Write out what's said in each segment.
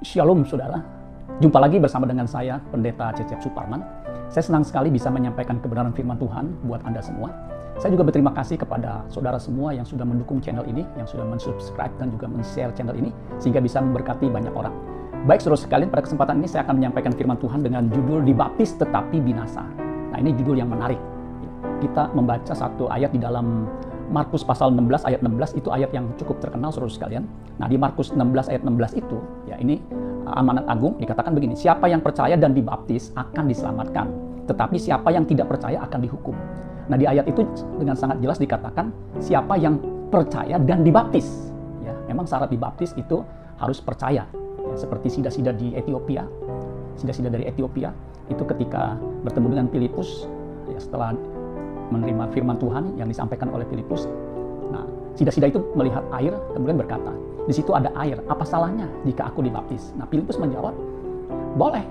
Shalom saudara, jumpa lagi bersama dengan saya Pendeta Cecep Suparman. Saya senang sekali bisa menyampaikan kebenaran firman Tuhan buat Anda semua. Saya juga berterima kasih kepada saudara semua yang sudah mendukung channel ini, yang sudah mensubscribe dan juga men-share channel ini, sehingga bisa memberkati banyak orang. Baik saudara sekalian, pada kesempatan ini saya akan menyampaikan firman Tuhan dengan judul Dibaptis Tetapi Binasa. Nah, ini judul yang menarik. Kita membaca satu ayat di dalam Markus pasal 16 ayat 16, itu ayat yang cukup terkenal saudara sekalian. Nah, di Markus 16 ayat 16 itu, ya ini amanat agung dikatakan begini, siapa yang percaya dan dibaptis akan diselamatkan, tetapi siapa yang tidak percaya akan dihukum. Nah, di ayat itu dengan sangat jelas dikatakan siapa yang percaya dan dibaptis. Ya, memang syarat dibaptis itu harus percaya. Ya, seperti sida-sida di Ethiopia, sida-sida dari Ethiopia itu ketika bertemu dengan Filipus, ya, setelah menerima firman Tuhan yang disampaikan oleh Filipus. Nah, sida-sida itu melihat air, kemudian berkata, di situ ada air, apa salahnya jika aku dibaptis? Nah, Filipus menjawab, boleh,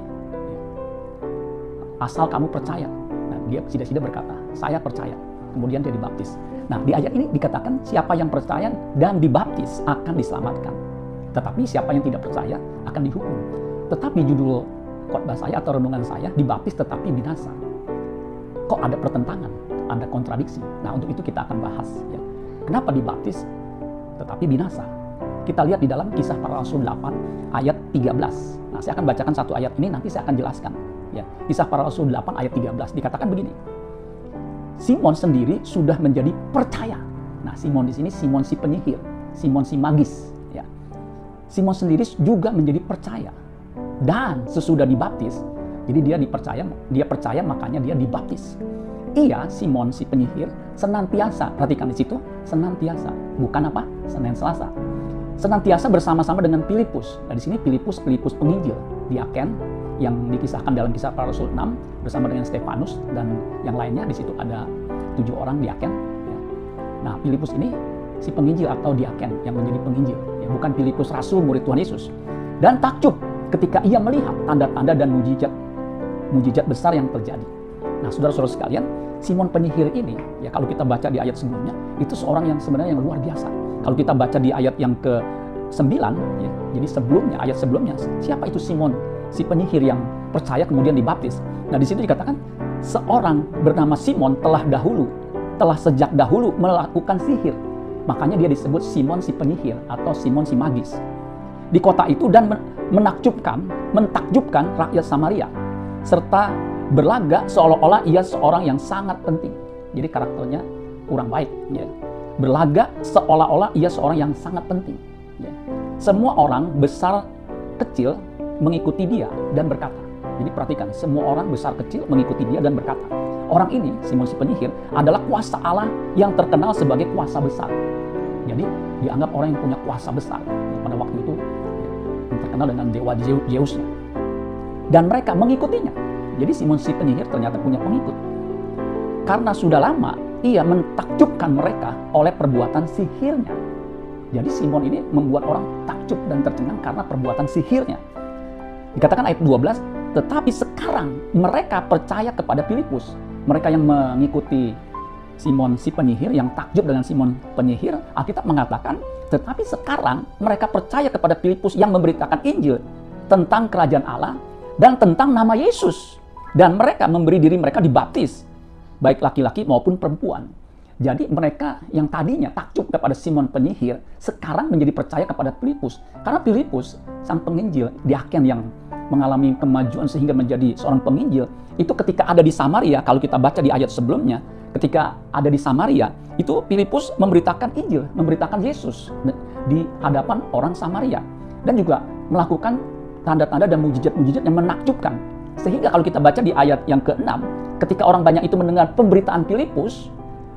asal kamu percaya. Nah, dia sida-sida berkata, saya percaya. Kemudian dia dibaptis. Nah, di ayat ini dikatakan, siapa yang percaya dan dibaptis akan diselamatkan. Tetapi siapa yang tidak percaya akan dihukum. Tetapi judul khotbah saya atau renungan saya, dibaptis tetapi binasa. Kok ada pertentangan? Ada kontradiksi. Nah, untuk itu kita akan bahas. Ya. Kenapa dibaptis tetapi binasa? Kita lihat di dalam Kisah Para Rasul 8 ayat 13. Nah, saya akan bacakan satu ayat ini, nanti saya akan jelaskan. Ya. Kisah Para Rasul 8 ayat 13 dikatakan begini. Simon sendiri sudah menjadi percaya. Nah, Simon di sini Simon si penyihir, Simon si magis. Ya. Simon sendiri juga menjadi percaya. Dan sesudah dibaptis, jadi dia percaya makanya dia dibaptis. Ia, Simon si penyihir, senantiasa, perhatikan di situ, senantiasa, bukan apa? Senin Selasa. Senantiasa bersama-sama dengan Filipus. Nah, di sini Filipus penginjil, diaken, yang dikisahkan dalam Kisah Para Rasul 6 bersama dengan Stefanus dan yang lainnya. Di situ ada 7 orang diaken. Ya. Nah, Filipus ini si penginjil atau diaken yang menjadi penginjil, ya, bukan Filipus rasul murid Tuhan Yesus. Dan takjub ketika ia melihat tanda-tanda dan mujizat besar yang terjadi. Nah, saudara-saudara sekalian, Simon penyihir ini, ya kalau kita baca di ayat sebelumnya, itu seorang yang sebenarnya yang luar biasa. Kalau kita baca di ayat yang ke-9, ya, jadi sebelumnya, ayat sebelumnya, siapa itu Simon, si penyihir yang percaya kemudian dibaptis. Nah, di situ dikatakan, seorang bernama Simon telah sejak dahulu melakukan sihir. Makanya dia disebut Simon si penyihir atau Simon si magis. Di kota itu dan mentakjubkan rakyat Samaria, serta berlagak seolah-olah ia seorang yang sangat penting. Jadi karakternya kurang baik. Ya. Berlagak seolah-olah ia seorang yang sangat penting. Ya. Semua orang besar kecil mengikuti dia dan berkata. Jadi perhatikan, semua orang besar kecil mengikuti dia dan berkata. Orang ini, Simon si penyihir, adalah kuasa Allah yang terkenal sebagai kuasa besar. Jadi dianggap orang yang punya kuasa besar. Ya, pada waktu itu yang terkenal dengan dewa Zeusnya. Dan mereka mengikutinya. Jadi Simon si penyihir ternyata punya pengikut. Karena sudah lama ia mentakjubkan mereka oleh perbuatan sihirnya. Jadi Simon ini membuat orang takjub dan tercengang karena perbuatan sihirnya. Dikatakan ayat 12, tetapi sekarang mereka percaya kepada Filipus. Mereka yang mengikuti Simon si penyihir, yang takjub dengan Simon penyihir, Alkitab mengatakan, tetapi sekarang mereka percaya kepada Filipus yang memberitakan Injil tentang kerajaan Allah dan tentang nama Yesus. Dan mereka memberi diri mereka dibaptis, baik laki-laki maupun perempuan. Jadi mereka yang tadinya takjub kepada Simon penyihir, sekarang menjadi percaya kepada Filipus. Karena Filipus, sang penginjil, diaken yang mengalami kemajuan sehingga menjadi seorang penginjil, itu ketika ada di Samaria, kalau kita baca di ayat sebelumnya, ketika ada di Samaria, itu Filipus memberitakan Injil, memberitakan Yesus di hadapan orang Samaria. Dan juga melakukan tanda-tanda dan mujizat-mujizat yang menakjubkan. Sehingga kalau kita baca di ayat yang ke-6, ketika orang banyak itu mendengar pemberitaan Filipus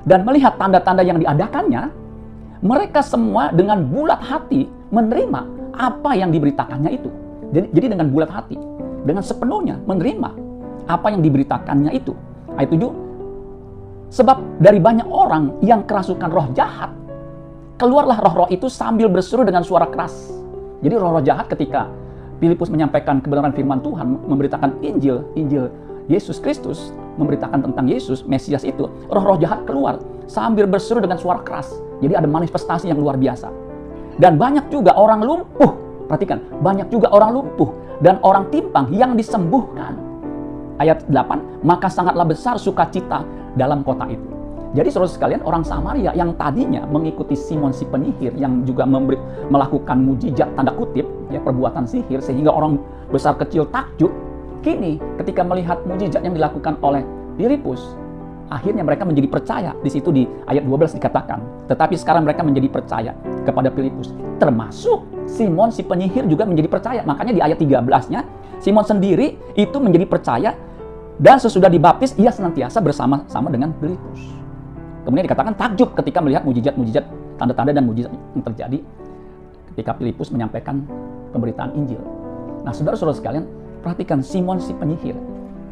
dan melihat tanda-tanda yang diadakannya, mereka semua dengan bulat hati menerima apa yang diberitakannya itu. Jadi dengan bulat hati, dengan sepenuhnya menerima apa yang diberitakannya itu. Ayat 7, sebab dari banyak orang yang kerasukan roh jahat, keluarlah roh-roh itu sambil berseru dengan suara keras. Jadi roh-roh jahat ketika Filipus menyampaikan kebenaran firman Tuhan, memberitakan Injil Yesus Kristus, memberitakan tentang Yesus, Mesias itu, roh-roh jahat keluar sambil berseru dengan suara keras. Jadi ada manifestasi yang luar biasa. Dan banyak juga orang lumpuh Perhatikan, banyak juga orang lumpuh dan orang timpang yang disembuhkan. Ayat 8, maka sangatlah besar sukacita dalam kota itu. Jadi saudara sekalian, orang Samaria yang tadinya mengikuti Simon si penyihir yang juga melakukan mujizat tanda kutip, ya, perbuatan sihir sehingga orang besar kecil takjub, kini ketika melihat mujizat yang dilakukan oleh Filipus, akhirnya mereka menjadi percaya. Di situ di ayat 12 dikatakan, tetapi sekarang mereka menjadi percaya kepada Filipus. Termasuk Simon si penyihir juga menjadi percaya. Makanya di ayat 13-nya, Simon sendiri itu menjadi percaya dan sesudah dibaptis ia senantiasa bersama-sama dengan Filipus. Kemudian dikatakan takjub ketika melihat mujizat-mujizat, tanda-tanda dan mujizat yang terjadi ketika Filipus menyampaikan pemberitaan Injil. Nah, saudara-saudara sekalian, perhatikan Simon si penyihir.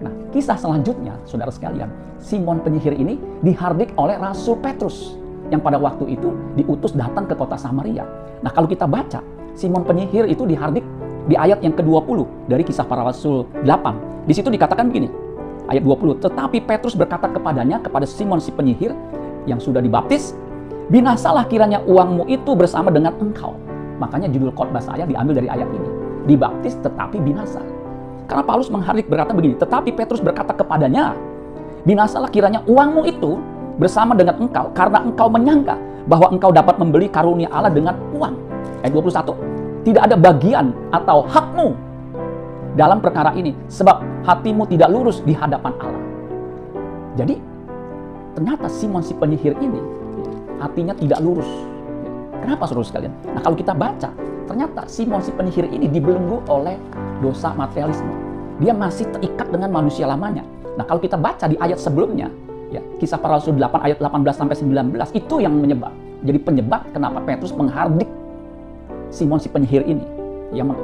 Nah, kisah selanjutnya, saudara sekalian, Simon penyihir ini dihardik oleh Rasul Petrus yang pada waktu itu diutus datang ke kota Samaria. Nah, kalau kita baca, Simon penyihir itu dihardik di ayat yang ke-20 dari Kisah Para Rasul 8. Di situ dikatakan begini, ayat 20, tetapi Petrus berkata kepadanya, kepada Simon si penyihir yang sudah dibaptis, binasalah kiranya uangmu itu bersama dengan engkau. Makanya judul khotbah saya diambil dari ayat ini, dibaptis tetapi binasa. Karena Paulus menghardik berkata begini, tetapi Petrus berkata kepadanya, binasalah kiranya uangmu itu bersama dengan engkau, karena engkau menyangka bahwa engkau dapat membeli karunia Allah dengan uang. Ayat 21, tidak ada bagian atau hakmu dalam perkara ini, sebab hatimu tidak lurus di hadapan Allah. Jadi, ternyata Simon si penyihir ini, hatinya tidak lurus. Kenapa saudara sekalian? Nah, kalau kita baca, ternyata Simon si penyihir ini dibelenggu oleh dosa materialisme. Dia masih terikat dengan manusia lamanya. Nah, kalau kita baca di ayat sebelumnya, ya, Kisah Para Rasul 8 ayat 18-19, itu yang jadi penyebab kenapa Petrus menghardik Simon si penyihir ini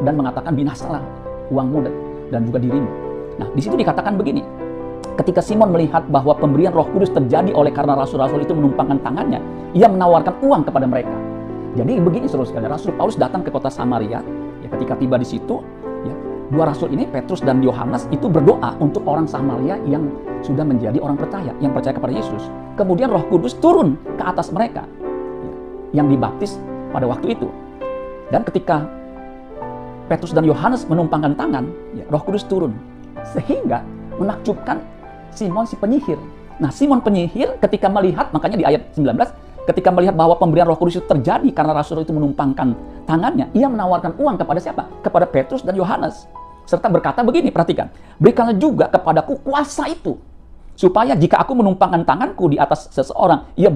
dan mengatakan binasalah uangmu dan juga dirimu. Nah, di situ dikatakan begini, ketika Simon melihat bahwa pemberian Roh Kudus terjadi oleh karena rasul-rasul itu menumpangkan tangannya, ia menawarkan uang kepada mereka. Jadi begini saudara sekalian, Rasul Paulus datang ke kota Samaria, ya, ketika tiba di situ, ya, dua rasul ini, Petrus dan Yohanes, itu berdoa untuk orang Samaria yang sudah menjadi orang percaya, yang percaya kepada Yesus. Kemudian Roh Kudus turun ke atas mereka, ya, yang dibaptis pada waktu itu. Dan ketika Petrus dan Yohanes menumpangkan tangan, ya, Roh Kudus turun, sehingga menakjubkan Simon si penyihir. Nah, Simon penyihir ketika melihat, makanya di ayat 19, ketika melihat bahwa pemberian Roh Kudus itu terjadi karena rasul itu menumpangkan tangannya, ia menawarkan uang kepada siapa? Kepada Petrus dan Yohanes. Serta berkata begini, perhatikan, berikanlah juga kepadaku kuasa itu, supaya jika aku menumpangkan tanganku di atas seseorang, ia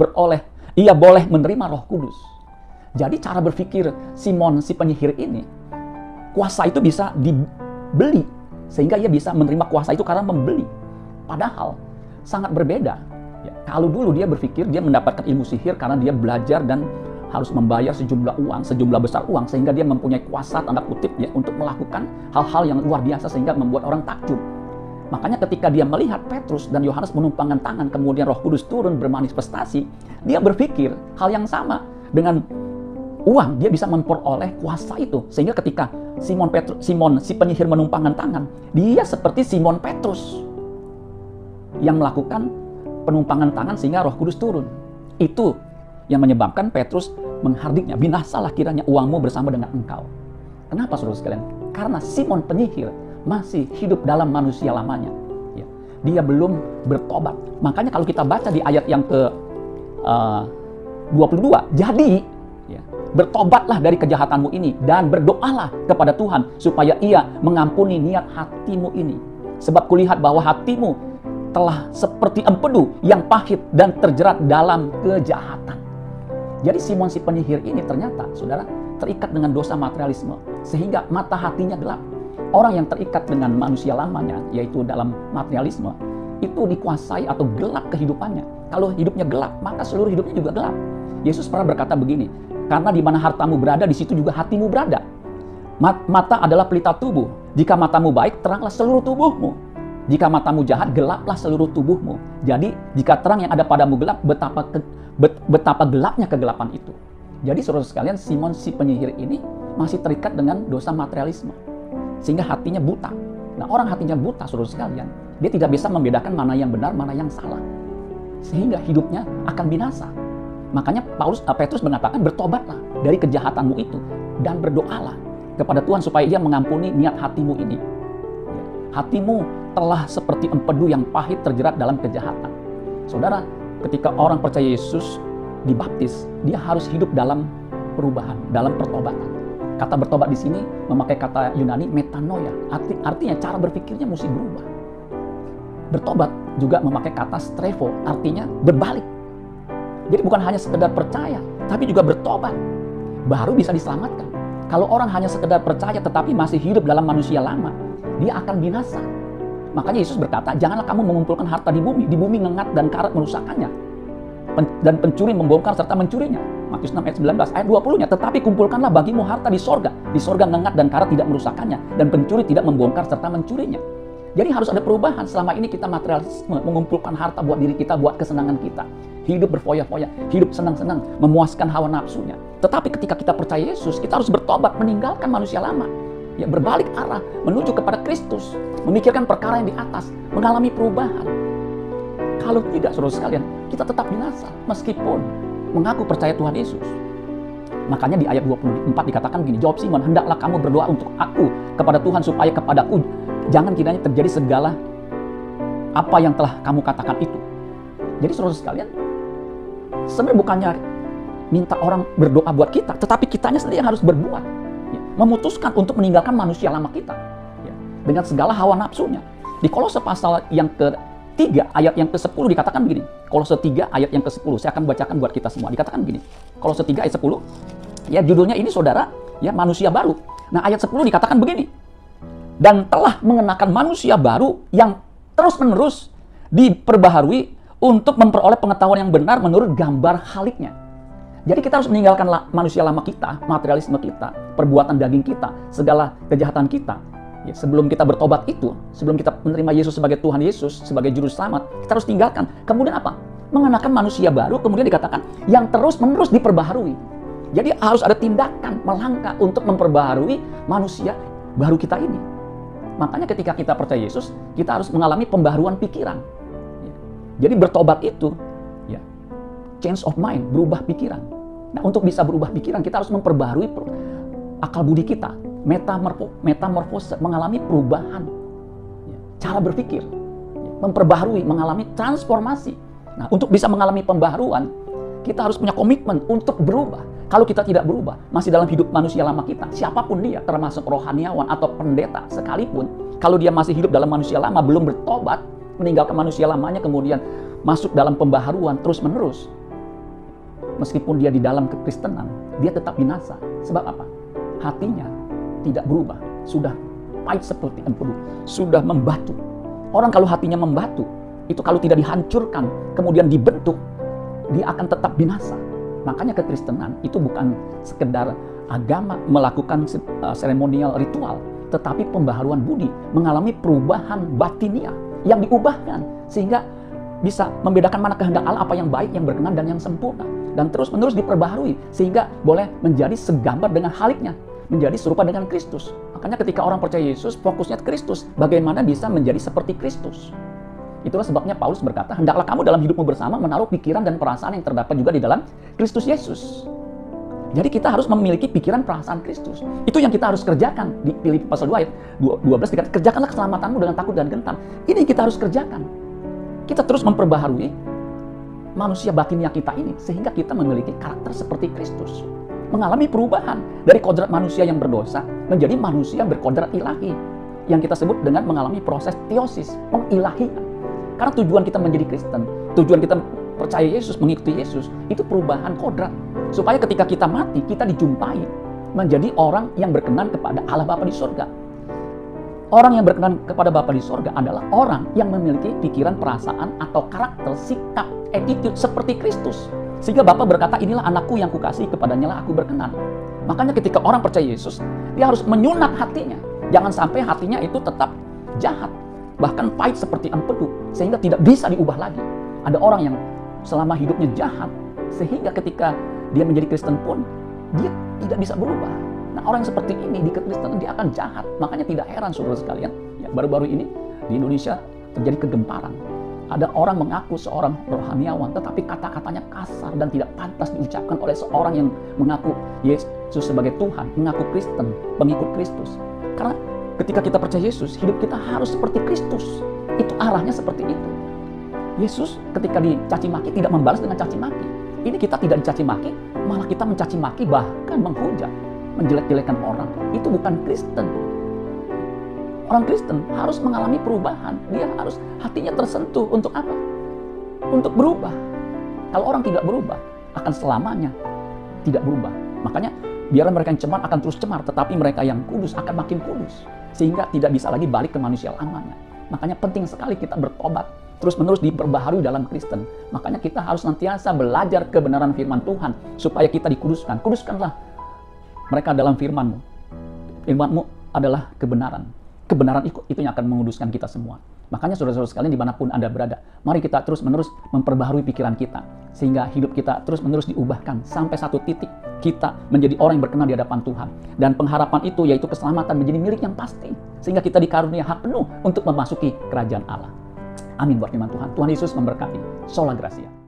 boleh menerima Roh Kudus. Jadi cara berpikir Simon si penyihir ini, kuasa itu bisa dibeli, sehingga ia bisa menerima kuasa itu karena membeli. Padahal sangat berbeda. Ya, kalau dulu dia berpikir dia mendapatkan ilmu sihir karena dia belajar dan harus membayar sejumlah besar uang, sehingga dia mempunyai kuasa tanda kutip, ya, untuk melakukan hal-hal yang luar biasa sehingga membuat orang takjub. Makanya ketika dia melihat Petrus dan Yohanes menumpangkan tangan, kemudian Roh Kudus turun bermanifestasi, dia berpikir hal yang sama. Dengan uang dia bisa memperoleh kuasa itu, sehingga ketika Simon si penyihir menumpangkan tangan, dia seperti Simon Petrus yang melakukan penumpangan tangan sehingga Roh Kudus turun. Itu yang menyebabkan Petrus menghardiknya, binasalah kiranya uangmu bersama dengan engkau. Kenapa saudara sekalian? Karena Simon penyihir masih hidup dalam manusia lamanya, ya. Dia belum bertobat. Makanya kalau kita baca di ayat yang ke 22, jadi, ya, bertobatlah dari kejahatanmu ini dan berdoalah kepada Tuhan supaya ia mengampuni niat hatimu ini. Sebab kulihat bahwa hatimu telah seperti empedu yang pahit dan terjerat dalam kejahatan. Jadi Simon si penyihir ini ternyata, saudara, terikat dengan dosa materialisme, sehingga mata hatinya gelap. Orang yang terikat dengan manusia lamanya, yaitu dalam materialisme, itu dikuasai atau gelap kehidupannya. Kalau hidupnya gelap, maka seluruh hidupnya juga gelap. Yesus pernah berkata begini, karena di mana hartamu berada, di situ juga hatimu berada. Mata adalah pelita tubuh. Jika matamu baik, teranglah seluruh tubuhmu. Jika matamu jahat, gelaplah seluruh tubuhmu. Jadi, jika terang yang ada padamu gelap, betapa gelapnya kegelapan itu. Jadi, saudara sekalian, Simon si penyihir ini masih terikat dengan dosa materialisme, sehingga hatinya buta. Nah, orang hatinya buta, saudara sekalian, dia tidak bisa membedakan mana yang benar, mana yang salah, sehingga hidupnya akan binasa. Makanya Petrus mengatakan, bertobatlah dari kejahatanmu itu dan berdoalah. kepada Tuhan supaya Ia mengampuni niat hatimu ini. Hatimu telah seperti empedu yang pahit terjerat dalam kejahatan. Saudara, ketika orang percaya Yesus dibaptis, dia harus hidup dalam perubahan, dalam pertobatan. Kata bertobat di sini memakai kata Yunani metanoia, artinya cara berpikirnya mesti berubah. Bertobat juga memakai kata strevo, artinya berbalik. Jadi bukan hanya sekedar percaya, tapi juga bertobat, baru bisa diselamatkan. Kalau orang hanya sekedar percaya tetapi masih hidup dalam manusia lama, dia akan binasa. Makanya Yesus berkata, janganlah kamu mengumpulkan harta di bumi ngengat dan karat merusakkannya, dan pencuri membongkar serta mencurinya. Matius 6 ayat 19, ayat 20-nya, tetapi kumpulkanlah bagimu harta di sorga ngengat dan karat tidak merusakkannya, dan pencuri tidak membongkar serta mencurinya. Jadi harus ada perubahan. Selama ini kita materialisme, mengumpulkan harta buat diri kita, buat kesenangan kita, hidup berfoya-foya, hidup senang-senang, memuaskan hawa nafsunya. Tetapi ketika kita percaya Yesus, kita harus bertobat, meninggalkan manusia lama, ya, berbalik arah, menuju kepada Kristus, memikirkan perkara yang di atas, mengalami perubahan. Kalau tidak, saudara sekalian, kita tetap binasa, meskipun mengaku percaya Tuhan Yesus. Makanya di ayat 24 dikatakan begini, jawab Simon, hendaklah kamu berdoa untuk aku kepada Tuhan supaya kepadaku jangan kiranya terjadi segala apa yang telah kamu katakan itu. Jadi saudara sekalian, sebenarnya bukannya minta orang berdoa buat kita, tetapi kitanya sendiri yang harus berbuat, ya, memutuskan untuk meninggalkan manusia lama kita, ya, dengan segala hawa nafsunya. Di Kolose pasal yang ke-3 ayat yang ke-10 dikatakan begini. Kolose 3 ayat yang ke-10, saya akan bacakan buat kita semua. Dikatakan begini, Kolose 3 ayat 10, ya, judulnya ini saudara, ya, manusia baru. Nah ayat 10 dikatakan begini, dan telah mengenakan manusia baru yang terus-menerus diperbaharui untuk memperoleh pengetahuan yang benar menurut gambar haliknya. Jadi kita harus meninggalkan manusia lama kita, materialisme kita, perbuatan daging kita, segala kejahatan kita. Ya, sebelum kita bertobat itu, sebelum kita menerima Yesus sebagai Tuhan Yesus, sebagai juru selamat, kita harus tinggalkan. Kemudian apa? Mengenakan manusia baru, kemudian dikatakan yang terus-menerus diperbaharui. Jadi harus ada tindakan melangkah untuk memperbaharui manusia baru kita ini. Makanya ketika kita percaya Yesus, kita harus mengalami pembaharuan pikiran. Jadi bertobat itu, ya, change of mind, berubah pikiran. Nah, untuk bisa berubah pikiran, kita harus memperbaharui akal budi kita, metamorfose, mengalami perubahan, ya, cara berpikir, ya, memperbaharui, mengalami transformasi. Nah, untuk bisa mengalami pembaharuan, kita harus punya komitmen untuk berubah. Kalau kita tidak berubah, masih dalam hidup manusia lama kita, siapapun dia, termasuk rohaniawan atau pendeta sekalipun, kalau dia masih hidup dalam manusia lama, belum bertobat, meninggalkan manusia lamanya, kemudian masuk dalam pembaharuan terus-menerus, meskipun dia di dalam kekristenan, dia tetap binasa. Sebab apa? Hatinya tidak berubah, sudah pahit seperti empedu, sudah membatu. Orang kalau hatinya membatu, itu kalau tidak dihancurkan, kemudian dibentuk, dia akan tetap binasa. Makanya kekristenan itu bukan sekedar agama melakukan seremonial ritual, tetapi pembaharuan budi, mengalami perubahan batinia yang diubahkan sehingga bisa membedakan mana kehendak Allah, apa yang baik, yang berkenan, dan yang sempurna, dan terus-menerus diperbaharui sehingga boleh menjadi segambar dengan haliknya, menjadi serupa dengan Kristus. Makanya ketika orang percaya Yesus, fokusnya Kristus, bagaimana bisa menjadi seperti Kristus. Itulah sebabnya Paulus berkata, hendaklah kamu dalam hidupmu bersama menaruh pikiran dan perasaan yang terdapat juga di dalam Kristus Yesus. Jadi kita harus memiliki pikiran perasaan Kristus. Itu yang kita harus kerjakan. Di Filipi pasal 2 ayat 12 dikatakan, kerjakanlah keselamatanmu dengan takut dan gentar. Ini yang kita harus kerjakan. Kita terus memperbaharui manusia batinia kita ini sehingga kita memiliki karakter seperti Kristus. Mengalami perubahan dari kodrat manusia yang berdosa menjadi manusia yang berkodrat ilahi. Yang kita sebut dengan mengalami proses teosis, pengilahian. Karena tujuan kita menjadi Kristen, tujuan kita percaya Yesus, mengikuti Yesus, itu perubahan kodrat. Supaya ketika kita mati, kita dijumpai menjadi orang yang berkenan kepada Allah Bapa di surga. Orang yang berkenan kepada Bapa di surga adalah orang yang memiliki pikiran, perasaan, atau karakter, sikap, attitude seperti Kristus. Sehingga Bapa berkata, inilah anakku yang kukasihi, kepadanya lah aku berkenan. Makanya ketika orang percaya Yesus, dia harus menyunat hatinya. Jangan sampai hatinya itu tetap jahat, bahkan pahit seperti empedu, sehingga tidak bisa diubah lagi. Ada orang yang selama hidupnya jahat, sehingga ketika dia menjadi Kristen pun, dia tidak bisa berubah. Nah, orang yang seperti ini di kekristenan dia akan jahat. Makanya tidak heran saudara sekalian, ya, baru-baru ini di Indonesia terjadi kegemparan. Ada orang mengaku seorang rohaniawan, tetapi kata-katanya kasar dan tidak pantas diucapkan oleh seorang yang mengaku Yesus sebagai Tuhan, mengaku Kristen, pengikut Kristus. Karena ketika kita percaya Yesus, hidup kita harus seperti Kristus. Itu arahnya seperti itu. Yesus ketika dicaci maki tidak membalas dengan caci maki. Ini kita tidak dicaci maki, malah kita mencaci maki, bahkan menghujat, menjelek-jelekan orang. Itu bukan Kristen. Orang Kristen harus mengalami perubahan. Dia harus hatinya tersentuh untuk apa? Untuk berubah. Kalau orang tidak berubah, akan selamanya tidak berubah. Makanya biarlah mereka yang cemar akan terus cemar, tetapi mereka yang kudus akan makin kudus. Sehingga tidak bisa lagi balik ke manusia lamanya. Makanya penting sekali kita bertobat, terus-menerus diperbaharui dalam Kristen. Makanya kita harus senantiasa belajar kebenaran firman Tuhan, supaya kita dikuduskan. Kuduskanlah mereka dalam firman-Mu. Firman-Mu adalah kebenaran. Kebenaran itu yang akan menguduskan kita semua. Makanya saudara-saudara sekalian dimanapun Anda berada, mari kita terus-menerus memperbaharui pikiran kita, sehingga hidup kita terus-menerus diubahkan sampai satu titik kita menjadi orang yang berkenan di hadapan Tuhan. Dan pengharapan itu yaitu keselamatan menjadi milik yang pasti, sehingga kita dikarunia hak penuh untuk memasuki kerajaan Allah. Amin buat firman Tuhan. Tuhan Yesus memberkati. Sola Gracia.